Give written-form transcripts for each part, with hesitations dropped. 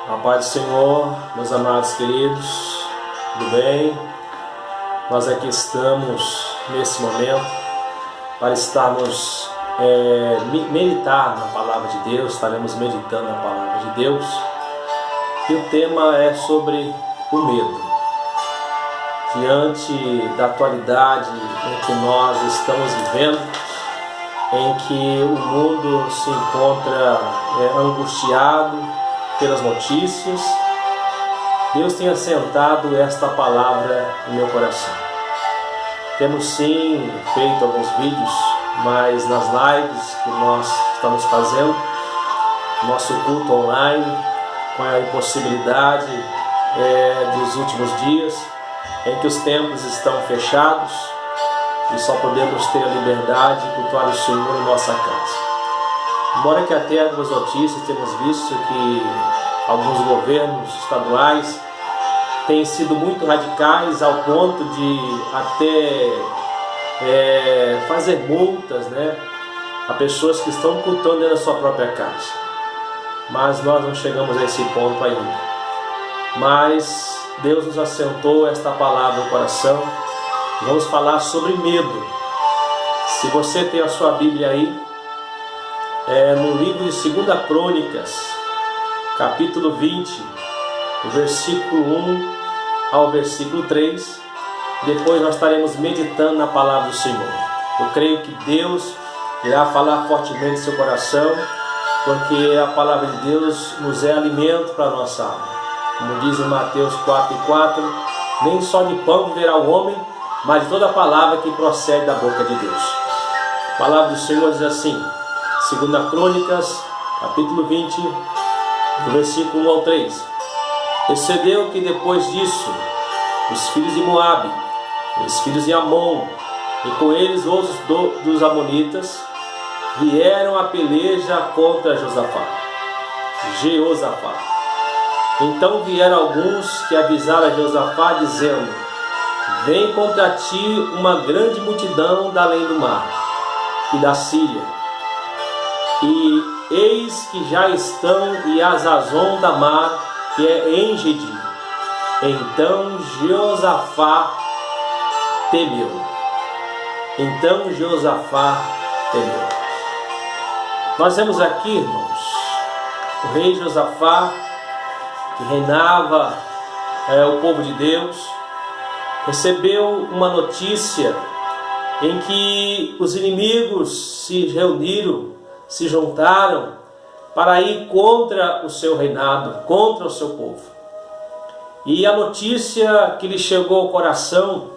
A paz do Senhor, meus amados queridos, tudo bem? Nós aqui estamos nesse momento para estarmos meditar na Palavra de Deus, estaremos meditando na Palavra de Deus. E o tema é sobre o medo. Diante da atualidade em que nós estamos vivendo, em que o mundo se encontra angustiado pelas notícias, Deus tem assentado esta palavra em meu coração. Temos sim feito alguns vídeos, mas nas lives que nós estamos fazendo, nosso culto online, com a impossibilidade dos últimos dias, em que os templos estão fechados e só podemos ter a liberdade de cultuar o Senhor em nossa casa. Embora que até algumas notícias temos visto que alguns governos estaduais têm sido muito radicais ao ponto de até fazer multas, a pessoas que estão cultuando dentro da sua própria casa. Mas nós não chegamos a esse ponto ainda. Mas Deus nos assentou esta palavra no coração. Vamos falar sobre medo. Se você tem a sua Bíblia aí, no livro de 2 Crônicas, capítulo 20, do versículo 1 ao versículo 3, depois nós estaremos meditando na palavra do Senhor. Eu creio que Deus irá falar fortemente em seu coração, porque a palavra de Deus nos é alimento para a nossa alma. Como diz em Mateus 4:4, nem só de pão viverá o homem, mas de toda a palavra que procede da boca de Deus. A palavra do Senhor diz assim, 2 Crônicas, capítulo 20, do versículo 1 ao 3. Sucedeu que depois disso, os filhos de Moabe, os filhos de Amon, e com eles outros dos amonitas, vieram a peleja contra Jeosafá. Então vieram alguns que avisaram a Jeosafá, dizendo: vem contra ti uma grande multidão da além do mar e da Síria, e eis que já estão em Azazon da mar, que é Engedi. Então Jeosafá temeu. Nós vemos aqui, irmãos, o rei Josafá, que reinava o povo de Deus, recebeu uma notícia em que os inimigos se reuniram, se juntaram para ir contra o seu reinado, contra o seu povo. E a notícia que lhe chegou ao coração,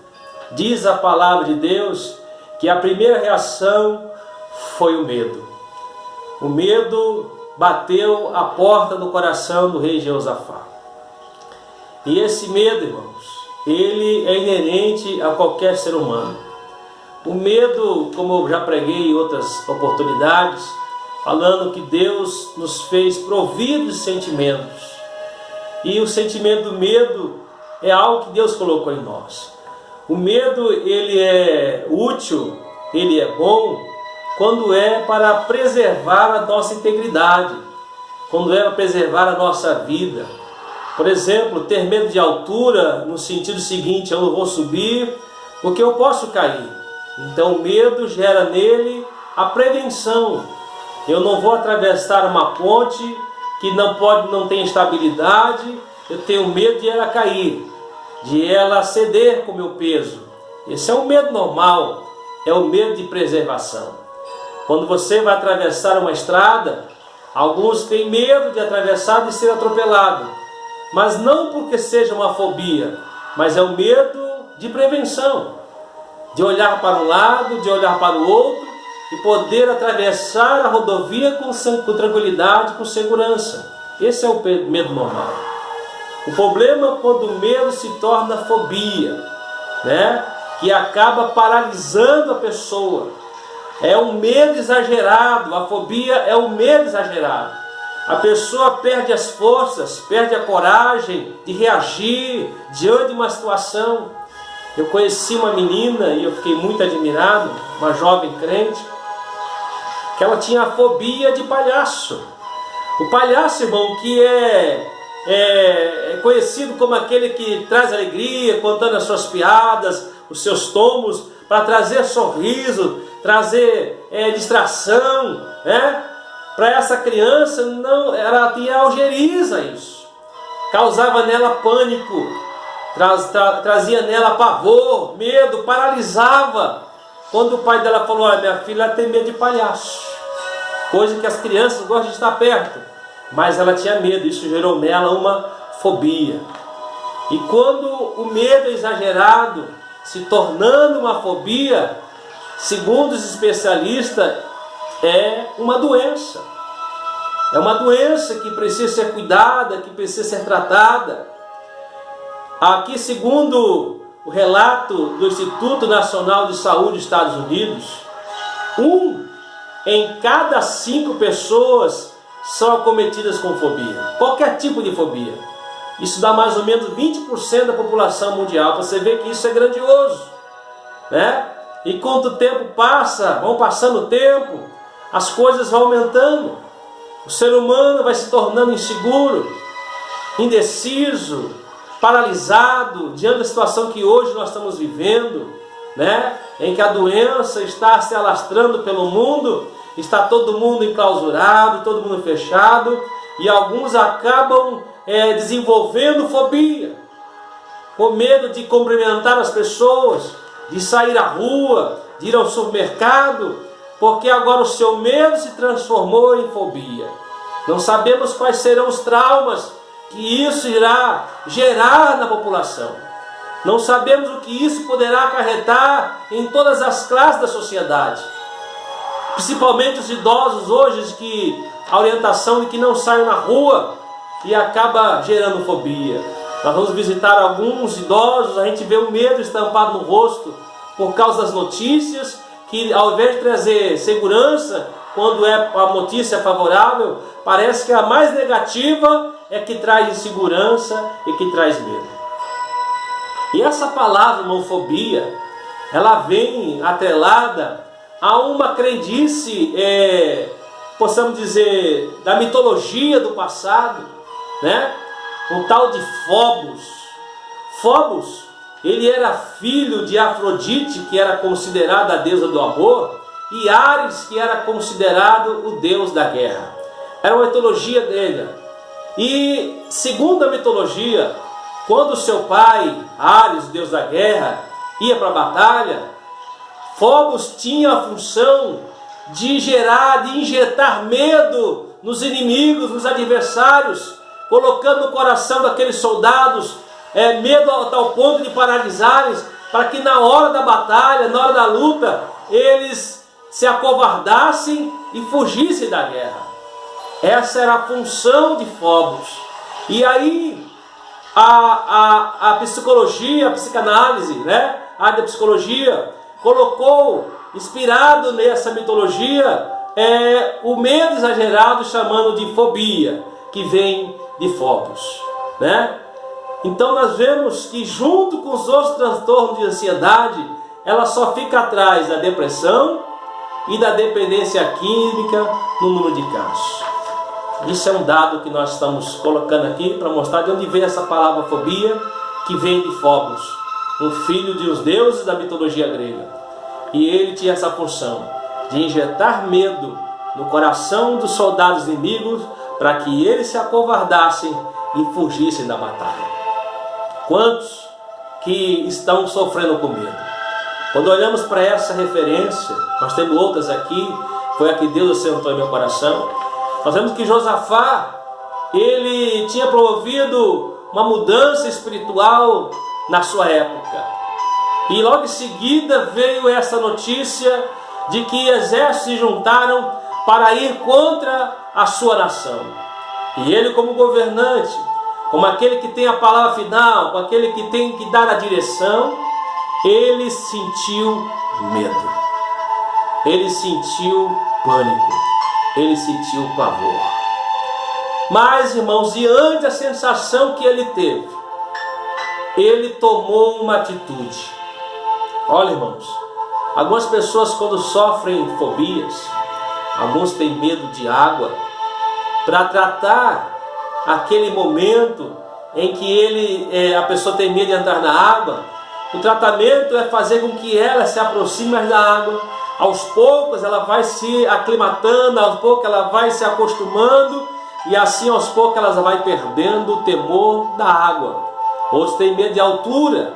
diz a palavra de Deus, que a primeira reação foi o medo. O medo bateu a porta do coração do rei Jeosafá. E esse medo, irmãos, ele é inerente a qualquer ser humano. O medo, como eu já preguei em outras oportunidades, falando que Deus nos fez providos de sentimentos. E o sentimento do medo é algo que Deus colocou em nós. O medo, ele é útil, ele é bom, quando é para preservar a nossa integridade, quando é para preservar a nossa vida. Por exemplo, ter medo de altura, no sentido seguinte: eu não vou subir porque eu posso cair. Então o medo gera nele a prevenção. Eu não vou atravessar uma ponte que não tem estabilidade, eu tenho medo de ela cair, de ela ceder com o meu peso. Esse é um medo normal, é o medo de preservação. Quando você vai atravessar uma estrada, alguns têm medo de atravessar e ser atropelado, mas não porque seja uma fobia, mas é o medo de prevenção, de olhar para um lado, de olhar para o outro e poder atravessar a rodovia com tranquilidade, com segurança. Esse é o medo normal. O problema é quando o medo se torna fobia, que acaba paralisando a pessoa. É um medo exagerado, a fobia é um medo exagerado. A pessoa perde as forças, perde a coragem de reagir diante de uma situação. Eu conheci uma menina e eu fiquei muito admirado, uma jovem crente, que ela tinha a fobia de palhaço. O palhaço, irmão, que conhecido como aquele que traz alegria, contando as suas piadas, os seus tomos, para trazer sorriso, trazer distração, né? Para essa criança, não, ela tinha algeriza isso, causava nela pânico, trazia nela pavor, medo, paralisava. Quando o pai dela falou: olha, minha filha, ela tem medo de palhaço, coisa que as crianças gostam de estar perto, mas ela tinha medo, isso gerou nela uma fobia. E quando o medo é exagerado, se tornando uma fobia, segundo os especialistas, é uma doença. É uma doença que precisa ser cuidada, que precisa ser tratada. Aqui, segundo o relato do Instituto Nacional de Saúde dos Estados Unidos, 1 em cada 5 pessoas são acometidas com fobia. Qualquer tipo de fobia. Isso dá mais ou menos 20% da população mundial. Você vê que isso é grandioso, né? E quanto o tempo passa, vão passando o tempo, as coisas vão aumentando. O ser humano vai se tornando inseguro, indeciso, paralisado diante da situação que hoje nós estamos vivendo, né? Em que a doença está se alastrando pelo mundo, está todo mundo enclausurado, todo mundo fechado, e alguns acabam desenvolvendo fobia, com medo de cumprimentar as pessoas, de sair à rua, de ir ao supermercado, porque agora o seu medo se transformou em fobia. Não sabemos quais serão os traumas que isso irá gerar na população. Não sabemos o que isso poderá acarretar em todas as classes da sociedade. Principalmente os idosos hoje, que a orientação de que não saiam na rua e acaba gerando fobia. Nós vamos visitar alguns idosos, a gente vê o medo estampado no rosto por causa das notícias, que ao invés de trazer segurança, quando é a notícia favorável, parece que a mais negativa é que traz insegurança e que traz medo. E essa palavra, homofobia, ela vem atrelada a uma crendice, possamos dizer, da mitologia do passado, né? Um tal de Phobos. Phobos, ele era filho de Afrodite, que era considerada a deusa do amor, e Ares, que era considerado o deus da guerra. Era uma mitologia dele. E segundo a mitologia, quando seu pai, Ares, o deus da guerra, ia para a batalha, Phobos tinha a função de gerar, de injetar medo nos inimigos, nos adversários, colocando no coração daqueles soldados medo a tal ponto de paralisarem, para que na hora da batalha, na hora da luta, eles se acovardassem e fugissem da guerra. Essa era a função de Phobos. E aí a psicologia, a psicanálise, né? A área da psicologia colocou, inspirado nessa mitologia, o medo exagerado, chamando de fobia, que vem de Phobos, né? Então nós vemos que junto com os outros transtornos de ansiedade, ela só fica atrás da depressão e da dependência química no número de casos. Isso é um dado que nós estamos colocando aqui para mostrar de onde vem essa palavra fobia, que vem de Phobos, um filho de os deuses da mitologia grega. E ele tinha essa função de injetar medo no coração dos soldados inimigos, para que eles se acovardassem e fugissem da batalha. Quantos que estão sofrendo com medo? Quando olhamos para essa referência, nós temos outras aqui, foi a que Deus assentou em meu coração. Nós vemos que Josafá, ele tinha promovido uma mudança espiritual na sua época. E logo em seguida veio essa notícia de que exércitos se juntaram para ir contra a sua nação. E ele, como governante, como aquele que tem a palavra final, como aquele que tem que dar a direção, ele sentiu medo, ele sentiu pânico, ele sentiu pavor. Mas, irmãos, diante da sensação que ele teve, ele tomou uma atitude. Olha, irmãos, algumas pessoas, quando sofrem fobias, alguns têm medo de água, para tratar aquele momento em que a pessoa tem medo de entrar na água. O tratamento é fazer com que ela se aproxime mais da água. Aos poucos ela vai se aclimatando, aos poucos ela vai se acostumando, e assim aos poucos ela vai perdendo o temor da água. Outros têm medo de altura.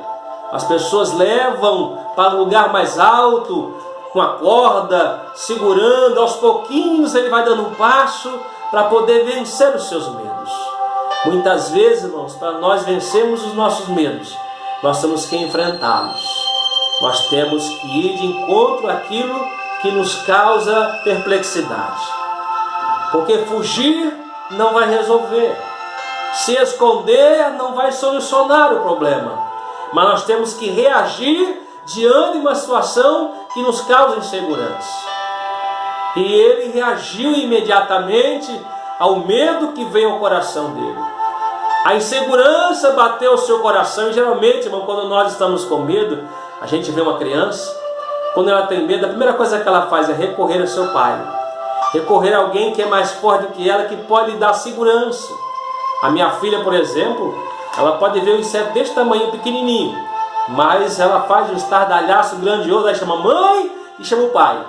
As pessoas levam para um lugar mais alto, com a corda, segurando. Aos pouquinhos ele vai dando um passo para poder vencer os seus medos. Muitas vezes, irmãos, para nós vencermos os nossos medos, nós temos que enfrentá-los. Nós temos que ir de encontro àquilo que nos causa perplexidade. Porque fugir não vai resolver. Se esconder não vai solucionar o problema. Mas nós temos que reagir diante de uma situação que nos causa insegurança. E ele reagiu imediatamente ao medo que veio ao coração dele. A insegurança bateu o seu coração. E geralmente, irmão, quando nós estamos com medo, a gente vê uma criança, quando ela tem medo, a primeira coisa que ela faz é recorrer ao seu pai. Recorrer a alguém que é mais forte do que ela, que pode lhe dar segurança. A minha filha, por exemplo, ela pode ver um inseto desse tamanho, pequenininho, mas ela faz um estardalhaço grandioso, aí chama mãe e chama o pai.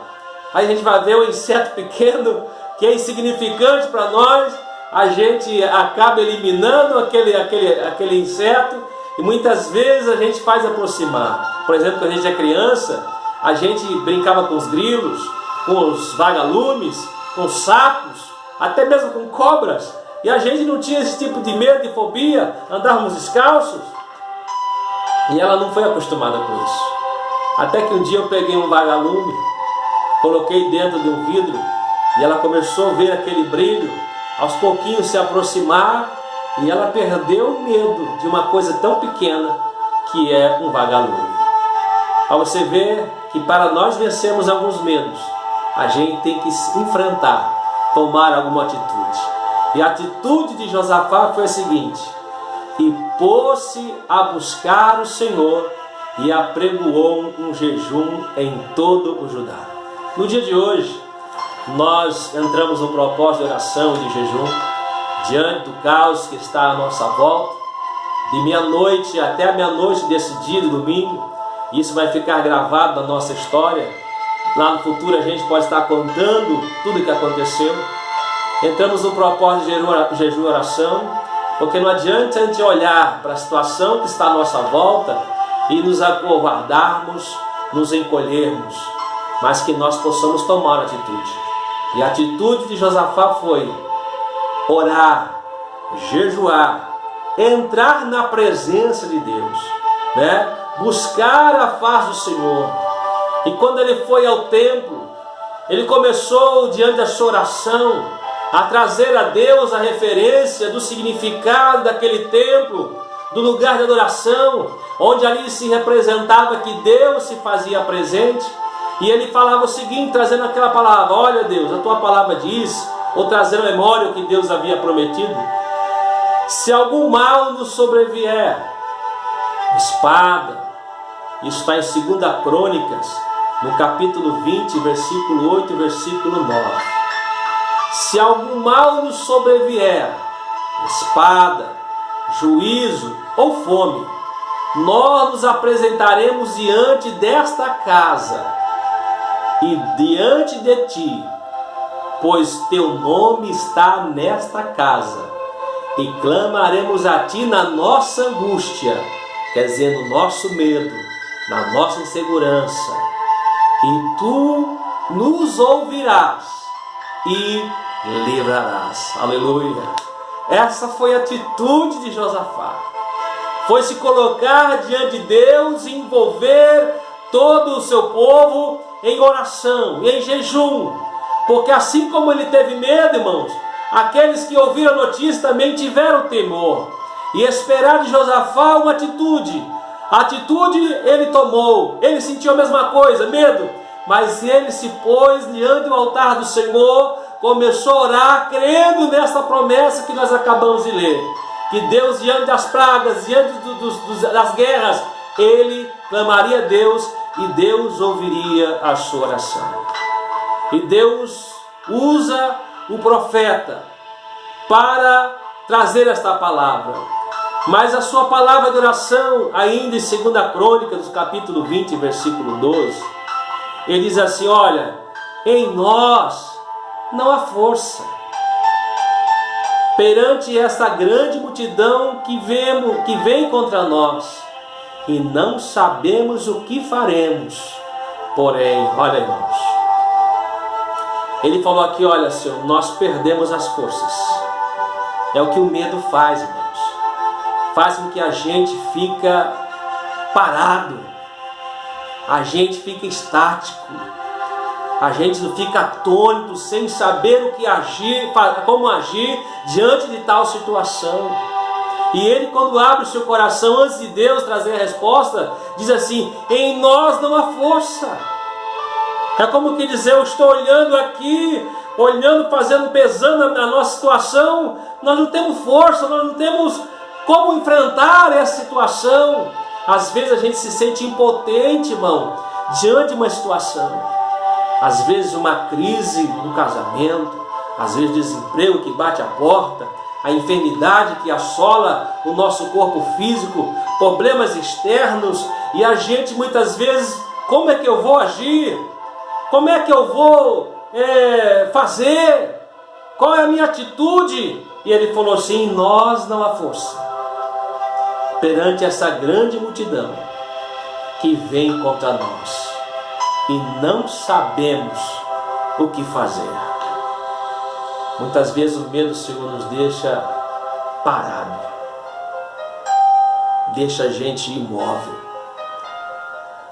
Aí a gente vai ver um inseto pequeno, que é insignificante para nós, a gente acaba eliminando aquele inseto, e muitas vezes a gente faz aproximar. Por exemplo, quando a gente é criança, a gente brincava com os grilos, com os vagalumes, com sapos, até mesmo com cobras, e a gente não tinha esse tipo de medo, de fobia, andávamos descalços, e ela não foi acostumada com isso. Até que um dia eu peguei um vagalume, coloquei dentro de um vidro, e ela começou a ver aquele brilho, aos pouquinhos se aproximar, e ela perdeu o medo de uma coisa tão pequena que é um vagalume. Para você ver que para nós vencermos alguns medos, a gente tem que enfrentar, tomar alguma atitude. E a atitude de Josafá foi a seguinte: e pôs-se a buscar o Senhor e apregoou um jejum em todo o Judá. No dia de hoje, nós entramos no propósito de oração e de jejum, diante do caos que está à nossa volta, de meia-noite até a meia-noite desse dia de domingo. Isso vai ficar gravado na nossa história. Lá no futuro a gente pode estar contando tudo o que aconteceu. Entramos no propósito de jejum e oração, porque não adianta a gente olhar para a situação que está à nossa volta e nos acovardarmos, nos encolhermos, mas que nós possamos tomar atitude. E a atitude de Josafá foi orar, jejuar, entrar na presença de Deus, né? Buscar a face do Senhor. E quando ele foi ao templo, ele começou diante da sua oração a trazer a Deus a referência do significado daquele templo, do lugar de adoração, onde ali se representava que Deus se fazia presente. E ele falava o seguinte, trazendo aquela palavra: olha Deus, a tua palavra diz, ou trazendo à memória o que Deus havia prometido: se algum mal nos sobrevier, espada. Isso está em 2 Crônicas, no capítulo 20, versículo 8 e versículo 9. Se algum mal nos sobrevier, espada, juízo ou fome, nós nos apresentaremos diante desta casa e diante de ti, pois teu nome está nesta casa, e clamaremos a ti na nossa angústia, quer dizer, no nosso medo, na nossa insegurança, e tu nos ouvirás e livrarás. Aleluia! Essa foi a atitude de Josafá. Foi se colocar diante de Deus e envolver todo o seu povo em oração e em jejum. Porque assim como ele teve medo, irmãos, aqueles que ouviram a notícia também tiveram temor. E esperaram de Josafá uma atitude. A atitude ele tomou, ele sentiu a mesma coisa, medo, mas ele se pôs diante do altar do Senhor, começou a orar, crendo nessa promessa que nós acabamos de ler, que Deus, diante das pragas, diante das guerras, ele clamaria a Deus e Deus ouviria a sua oração. E Deus usa o profeta para trazer esta palavra. Mas a sua palavra de oração, ainda em 2 Crônicas, capítulo 20, versículo 12, ele diz assim: olha, em nós não há força perante esta grande multidão que vem contra nós, e não sabemos o que faremos. Porém, olha, irmãos, ele falou aqui: olha, Senhor, nós perdemos as forças. É o que o medo faz, irmãos. Faz com que a gente fica parado, a gente fica estático, a gente fica atônito, sem saber o que agir, como agir diante de tal situação. E ele, quando abre o seu coração antes de Deus trazer a resposta, diz assim: em nós não há força. É como que dizer: eu estou olhando aqui, pesando a nossa situação, nós não temos força, nós não temos como enfrentar essa situação. Às vezes a gente se sente impotente, irmão, diante de uma situação. Às vezes uma crise no casamento, às vezes desemprego que bate a porta, a enfermidade que assola o nosso corpo físico, problemas externos, e a gente muitas vezes, como é que eu vou agir? Como é que eu vou fazer? Qual é a minha atitude? E ele falou assim: em nós não há força perante essa grande multidão que vem contra nós, e não sabemos o que fazer. Muitas vezes o medo, Senhor, nos deixa parado, deixa a gente imóvel.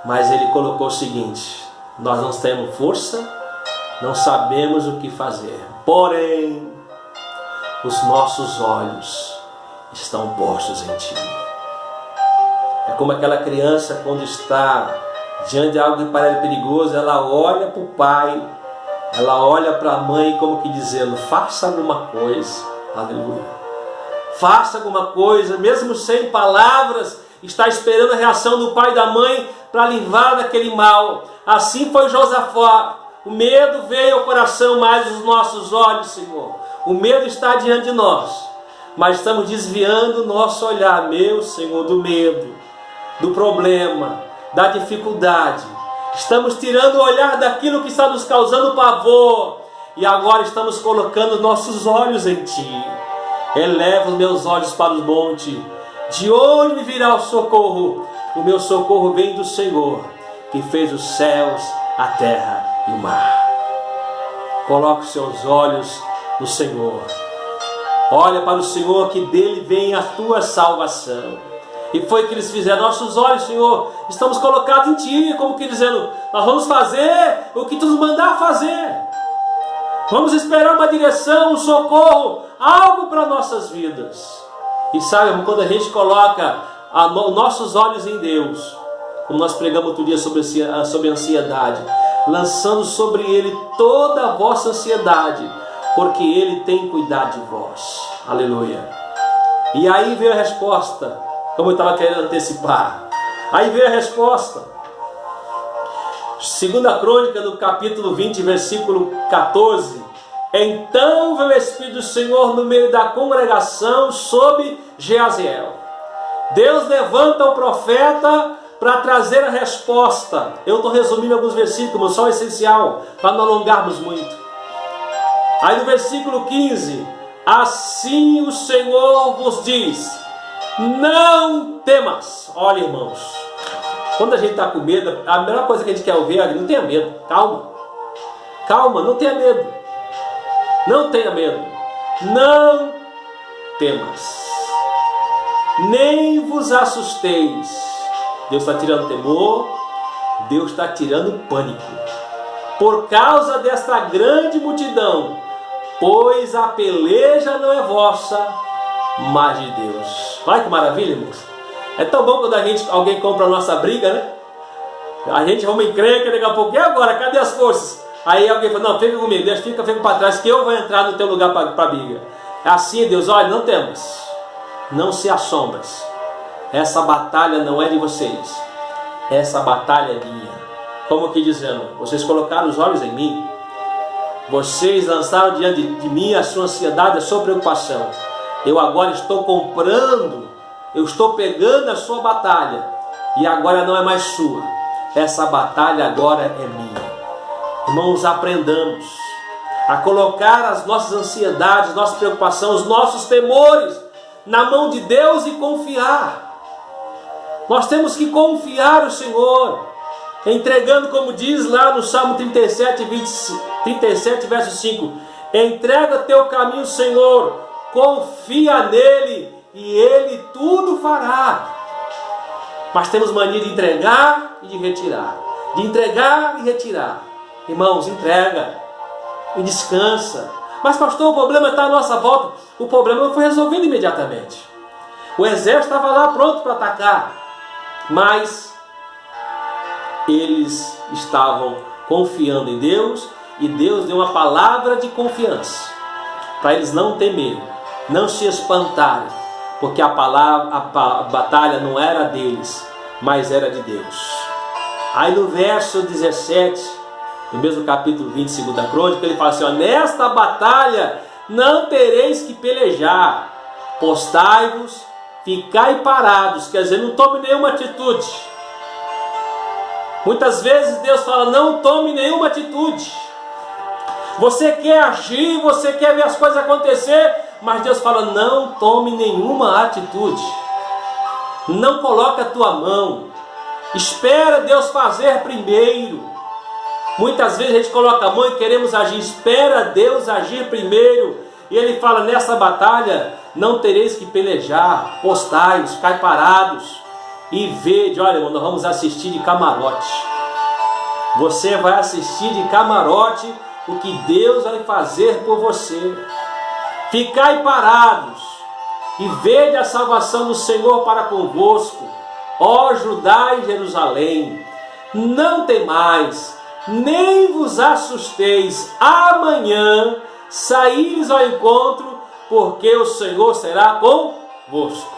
Mas ele colocou o seguinte: nós não temos força, não sabemos o que fazer, porém os nossos olhos estão postos em Ti. É como aquela criança, quando está diante de algo que parece perigoso, ela olha para o pai, ela olha para a mãe, como que dizendo: faça alguma coisa. Aleluia. Faça alguma coisa, mesmo sem palavras, está esperando a reação do pai e da mãe para livrar daquele mal. Assim foi Josafá. O medo veio ao coração, mais os nossos olhos, Senhor. O medo está diante de nós, mas estamos desviando o nosso olhar, meu Senhor, do medo, do problema, da dificuldade. Estamos tirando o olhar daquilo que está nos causando pavor, e agora estamos colocando nossos olhos em Ti. Eleva os meus olhos para os montes. De onde me virá o socorro? O meu socorro vem do Senhor, que fez os céus, a terra e o mar. Coloque os seus olhos no Senhor. Olha para o Senhor, que dele vem a tua salvação. E foi o que eles fizeram. Nossos olhos, Senhor, estamos colocados em Ti, como que dizendo: nós vamos fazer o que Tu nos mandar fazer. Vamos esperar uma direção, um socorro, algo para nossas vidas. E sabe, quando a gente coloca nossos olhos em Deus, como nós pregamos outro dia sobre a ansiedade, lançando sobre Ele toda a vossa ansiedade, porque Ele tem cuidado de vós. Aleluia. E aí veio a resposta, como eu estava querendo antecipar. Aí veio a resposta. 2 Crônica, no capítulo 20, versículo 14. Então veio o Espírito do Senhor no meio da congregação sobre Jeaziel. Deus levanta o profeta para trazer a resposta. Eu estou resumindo alguns versículos, só o essencial, para não alongarmos muito. Aí no versículo 15: assim o Senhor vos diz: não temas. Olha, irmãos, quando a gente está com medo, a melhor coisa que a gente quer ouvir é: não tenha medo. Calma, calma, não tenha medo. Não tenha medo. Não temas, nem vos assusteis. Deus está tirando temor, Deus está tirando pânico, por causa desta grande multidão, pois a peleja não é vossa, mas de Deus. Olha que maravilha, irmãos. É tão bom quando alguém compra a nossa briga, né? A gente arruma encrenca, daqui a pouco: e agora? Cadê as forças? Aí alguém fala: não, fica comigo, deixa, fica para trás, que eu vou entrar no teu lugar para a briga. É assim, Deus: olha, não temas, não se assombres. Essa batalha não é de vocês, essa batalha é minha. Como que dizendo: vocês colocaram os olhos em mim, vocês lançaram diante de mim a sua ansiedade, a sua preocupação. Eu agora estou comprando, eu estou pegando a sua batalha, e agora não é mais sua, essa batalha agora é minha. Irmãos, aprendamos a colocar as nossas ansiedades, nossas preocupações, os nossos temores na mão de Deus e confiar. Nós temos que confiar no Senhor, entregando, como diz lá no Salmo 37, verso 5, entrega teu caminho, Senhor, confia nele e ele tudo fará. Mas temos mania de entregar e de retirar, de entregar e retirar. Irmãos, entrega e descansa. Mas pastor, o problema está à nossa volta. O problema não foi resolvido imediatamente. O exército estava lá pronto para atacar, mas eles estavam confiando em Deus, e Deus deu uma palavra de confiança para eles não temerem, não se espantarem, porque a batalha não era deles, mas era de Deus. Aí no verso 17, no mesmo capítulo 20, 2 Crônica, ele fala assim, ó, nesta batalha não tereis que pelejar, postai-vos, ficai parados, quer dizer, não tome nenhuma atitude. Muitas vezes Deus fala, não tome nenhuma atitude. Você quer agir, você quer ver as coisas acontecer, mas Deus fala, não tome nenhuma atitude. Não coloque a tua mão. Espera Deus fazer primeiro. Muitas vezes a gente coloca a mão e queremos agir. Espera Deus agir primeiro. E Ele fala, nessa batalha não tereis que pelejar, postai-os, cai parados e vede. Olha, irmão, nós vamos assistir de camarote. Você vai assistir de camarote o que Deus vai fazer por você. Ficai parados e vede a salvação do Senhor para convosco, ó Judá e Jerusalém. Não temais, nem vos assusteis. Amanhã saíres ao encontro, porque o Senhor será convosco.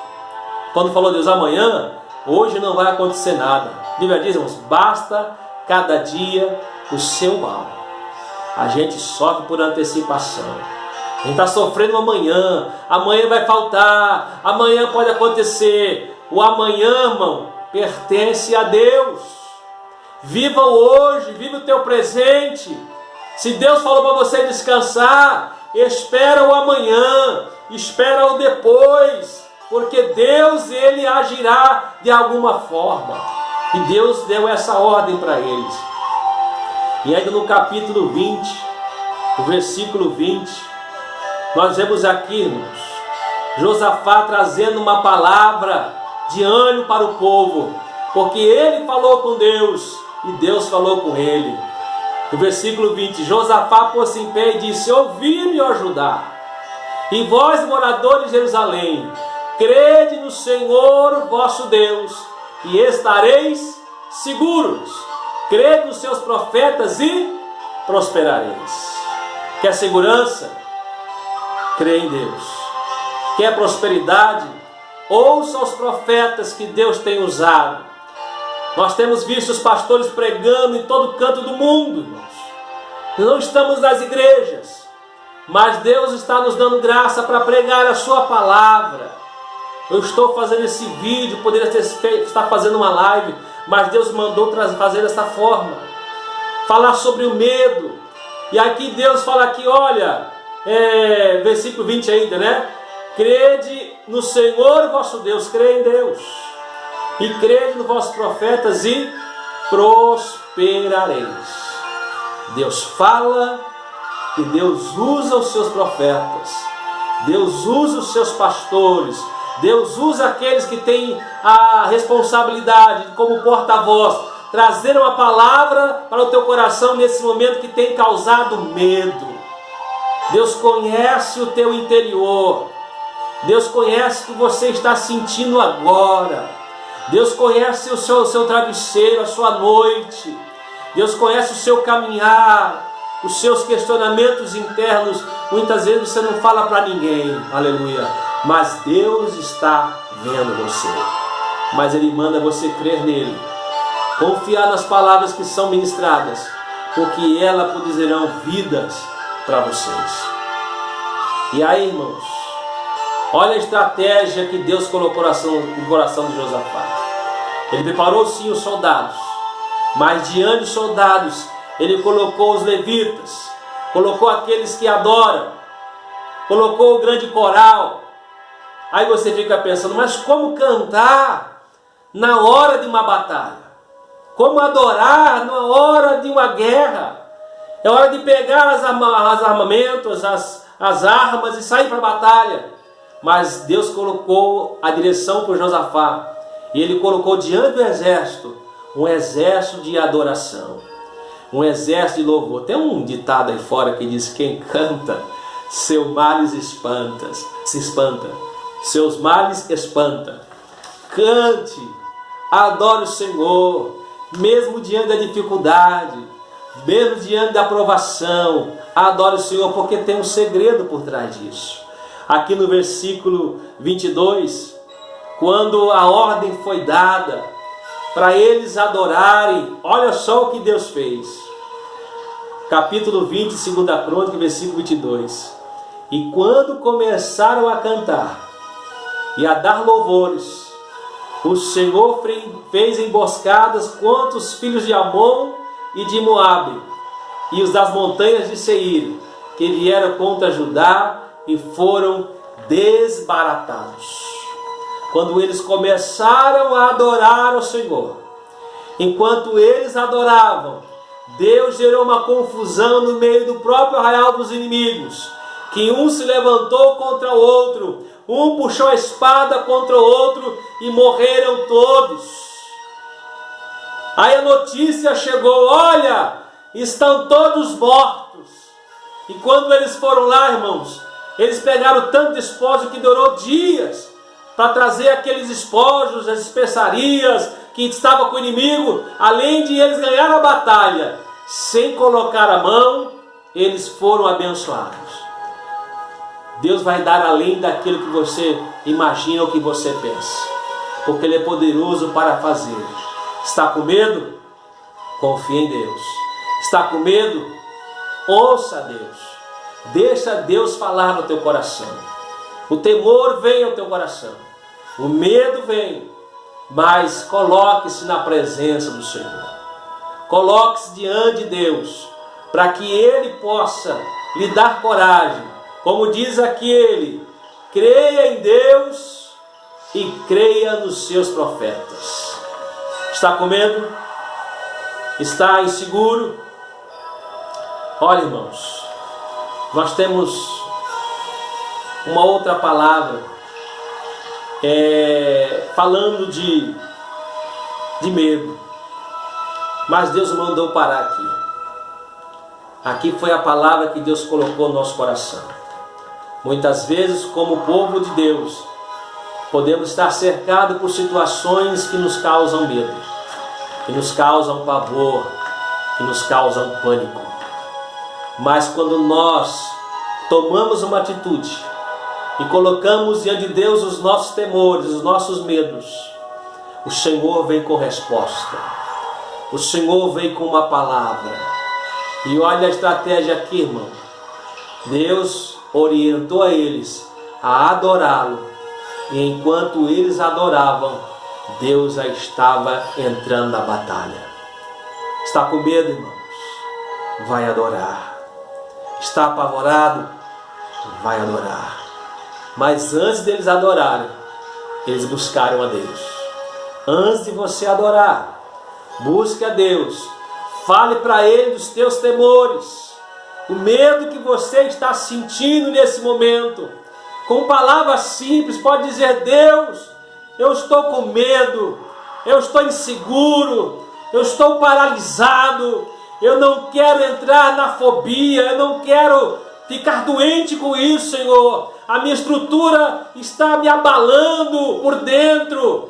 Quando falou Deus amanhã, hoje não vai acontecer nada. A Bíblia diz, irmãos, basta cada dia o seu mal. A gente sofre por antecipação. A gente está sofrendo amanhã. Amanhã vai faltar. Amanhã pode acontecer. O amanhã, irmão, pertence a Deus. Viva o hoje, viva o teu presente. Se Deus falou para você descansar, espera o amanhã, espera o depois, porque Deus, Ele agirá de alguma forma. E Deus deu essa ordem para eles. E ainda no capítulo 20, no versículo 20, nós vemos aqui, irmãos, Josafá trazendo uma palavra de ânimo para o povo, porque ele falou com Deus e Deus falou com ele. No versículo 20, Josafá pôs-se em pé e disse, ouvi-me, ó Judá, e vós, moradores de Jerusalém, crede no Senhor vosso Deus, e estareis seguros. Crede nos seus profetas e prosperareis. Quer segurança? Crê em Deus. Quer prosperidade? Ouça os profetas que Deus tem usado. Nós temos visto os pastores pregando em todo canto do mundo, irmãos. Não estamos nas igrejas, mas Deus está nos dando graça para pregar a sua palavra. Eu estou fazendo esse vídeo, poderia estar fazendo uma live, mas Deus mandou fazer dessa forma. Falar sobre o medo. E aqui Deus fala aqui, olha, versículo 20 ainda, né? Crede no Senhor vosso Deus, crê em Deus. E crede nos vossos profetas e prosperareis. Deus fala e Deus usa os seus profetas. Deus usa os seus pastores. Deus usa aqueles que têm a responsabilidade como porta-voz, trazer uma palavra para o teu coração nesse momento que tem causado medo. Deus conhece o teu interior. Deus conhece o que você está sentindo agora. Deus conhece o seu travesseiro, a sua noite. Deus conhece o seu caminhar, os seus questionamentos internos. Muitas vezes você não fala para ninguém, aleluia. Mas Deus está vendo você. Mas Ele manda você crer nele. Confiar nas palavras que são ministradas, porque elas produzirão vidas para vocês. E aí, irmãos, Olha a estratégia que Deus colocou no coração de Josafá. Ele preparou sim os soldados, mas diante dos soldados, ele colocou os levitas, colocou aqueles que adoram, colocou o grande coral. Aí você fica pensando, mas como cantar na hora de uma batalha? Como adorar na hora de uma guerra? É hora de pegar os armamentos, as armas e sair para a batalha. Mas Deus colocou a direção para Josafá. E ele colocou diante do exército um exército de adoração, um exército de louvor. Tem um ditado aí fora que diz: quem canta, seus males se espanta. Seus males espanta. Cante, adore o Senhor, mesmo diante da dificuldade, mesmo diante da provação. Adore o Senhor, porque tem um segredo por trás disso. Aqui no versículo 22, quando a ordem foi dada para eles adorarem, olha só o que Deus fez. Capítulo 20, 2 Crônica, versículo 22. E quando começaram a cantar e a dar louvores, o Senhor fez emboscadas contra os filhos de Amon e de Moabe, e os das montanhas de Seir, que vieram contra Judá e foram desbaratados. Quando eles começaram a adorar o Senhor, enquanto eles adoravam, Deus gerou uma confusão no meio do próprio arraial dos inimigos, que um se levantou contra o outro, um puxou a espada contra o outro e morreram todos. Aí a notícia chegou: olha, estão todos mortos. E quando eles foram lá, irmãos, eles pegaram tanto despojo que durou dias para trazer aqueles espojos, as especiarias que estavam com o inimigo. Além de eles ganhar a batalha, sem colocar a mão, eles foram abençoados. Deus vai dar além daquilo que você imagina ou que você pensa, porque Ele é poderoso para fazer. Está com medo? Confie em Deus. Está com medo? Ouça a Deus. Deixa Deus falar no teu coração. O temor vem ao teu coração, o medo vem, mas coloque-se na presença do Senhor. Coloque-se diante de Deus, para que Ele possa lhe dar coragem. Como diz aqui ele: creia em Deus e creia nos seus profetas. Está com medo? Está inseguro? Olha, irmãos, nós temos uma outra palavra falando de medo, mas Deus mandou parar aqui. Aqui foi a palavra que Deus colocou no nosso coração. Muitas vezes, como povo de Deus, podemos estar cercados por situações que nos causam medo, que nos causam pavor, que nos causam pânico. Mas quando nós tomamos uma atitude e colocamos diante de Deus os nossos temores, os nossos medos, o Senhor vem com resposta. O Senhor vem com uma palavra. E olha a estratégia aqui, irmão. Deus orientou a eles a adorá-lo, e enquanto eles adoravam, Deus já estava entrando na batalha. Está com medo, irmãos? Vai adorar. Está apavorado? Vai adorar. Mas antes deles adorarem, eles buscaram a Deus. Antes de você adorar, busque a Deus. Fale para Ele dos teus temores, o medo que você está sentindo nesse momento. Com palavras simples, pode dizer: Deus, eu estou com medo, eu estou inseguro, eu estou paralisado, eu não quero entrar na fobia, eu não quero ficar doente com isso, Senhor. A minha estrutura está me abalando por dentro.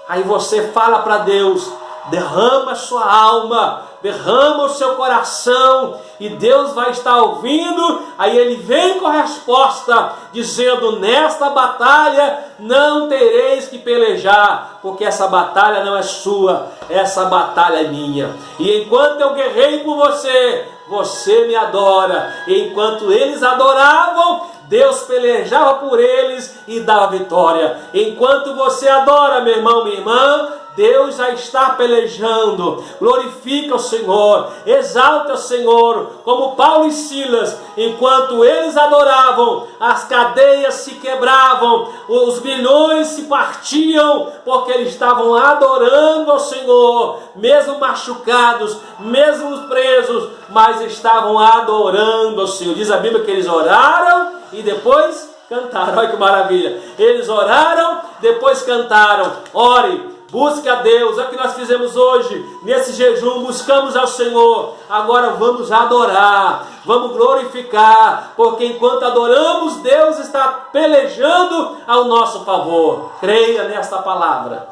Aí você fala para Deus, derrama a sua alma, derrama o seu coração, e Deus vai estar ouvindo. Aí Ele vem com a resposta, dizendo: nesta batalha não tereis que pelejar, porque essa batalha não é sua, essa batalha é minha. E enquanto eu guerrei por você, você me adora. E enquanto eles adoravam, Deus pelejava por eles e dava vitória. Enquanto você adora, meu irmão, minha irmã, Deus já está pelejando. Glorifica o Senhor, exalta o Senhor, como Paulo e Silas, enquanto eles adoravam, as cadeias se quebravam, os grilhões se partiam, porque eles estavam adorando ao Senhor, mesmo machucados, mesmo presos, mas estavam adorando ao Senhor. Diz a Bíblia que eles oraram e depois cantaram. Olha que maravilha! Eles oraram, depois cantaram. Ore, busque a Deus, é o que nós fizemos hoje, nesse jejum, buscamos ao Senhor. Agora vamos adorar, vamos glorificar, porque enquanto adoramos, Deus está pelejando ao nosso favor. Creia nesta palavra,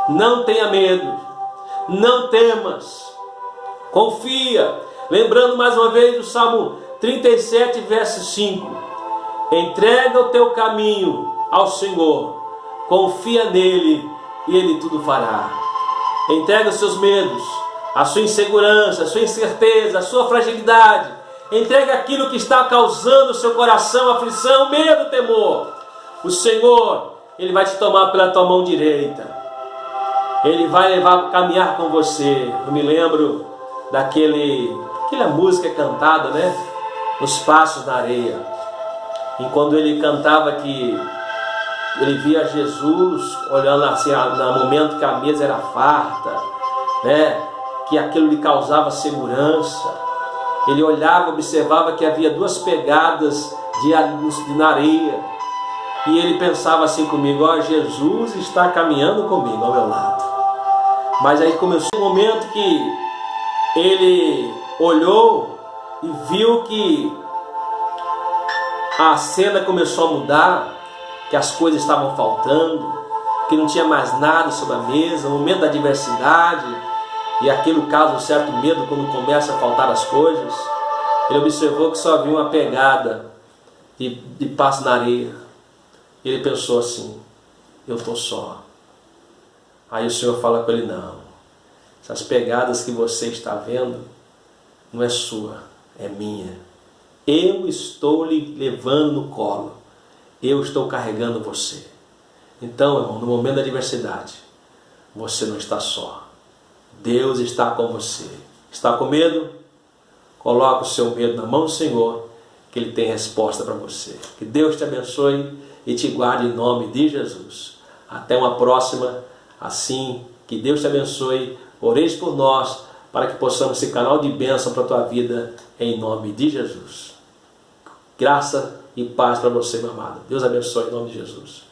não tenha medo, não temas, confia. Lembrando mais uma vez o Salmo 37, verso 5. Entrega o teu caminho ao Senhor, confia nele e Ele tudo fará. Entrega os seus medos, a sua insegurança, a sua incerteza, a sua fragilidade. Entrega aquilo que está causando no seu coração aflição, medo, temor. O Senhor, Ele vai te tomar pela tua mão direita. Ele vai caminhar com você. Eu me lembro daquela música cantada, né? Os Passos na Areia. E quando ele cantava que ele via Jesus olhando assim, no momento que a mesa era farta, né? Que aquilo lhe causava segurança. Ele olhava, observava que havia 2 pegadas na areia. E ele pensava assim comigo: ó, Jesus está caminhando comigo ao meu lado. Mas aí começou um momento que ele olhou e viu que a cena começou a mudar, que as coisas estavam faltando, que não tinha mais nada sobre a mesa, o momento da adversidade, e aquilo causa um certo medo quando começa a faltar as coisas. Ele observou que só havia uma pegada de passo na areia. Ele pensou assim: eu estou só. Aí o Senhor fala com ele: não, essas pegadas que você está vendo não é sua, é minha. Eu estou lhe levando no colo. Eu estou carregando você. Então, irmão, no momento da adversidade, você não está só. Deus está com você. Está com medo? Coloque o seu medo na mão do Senhor, que Ele tem resposta para você. Que Deus te abençoe e te guarde em nome de Jesus. Até uma próxima. Assim, que Deus te abençoe. Oreis por nós, para que possamos ser canal de bênção para a tua vida, em nome de Jesus. Graça e paz para você, meu amado. Deus abençoe em nome de Jesus.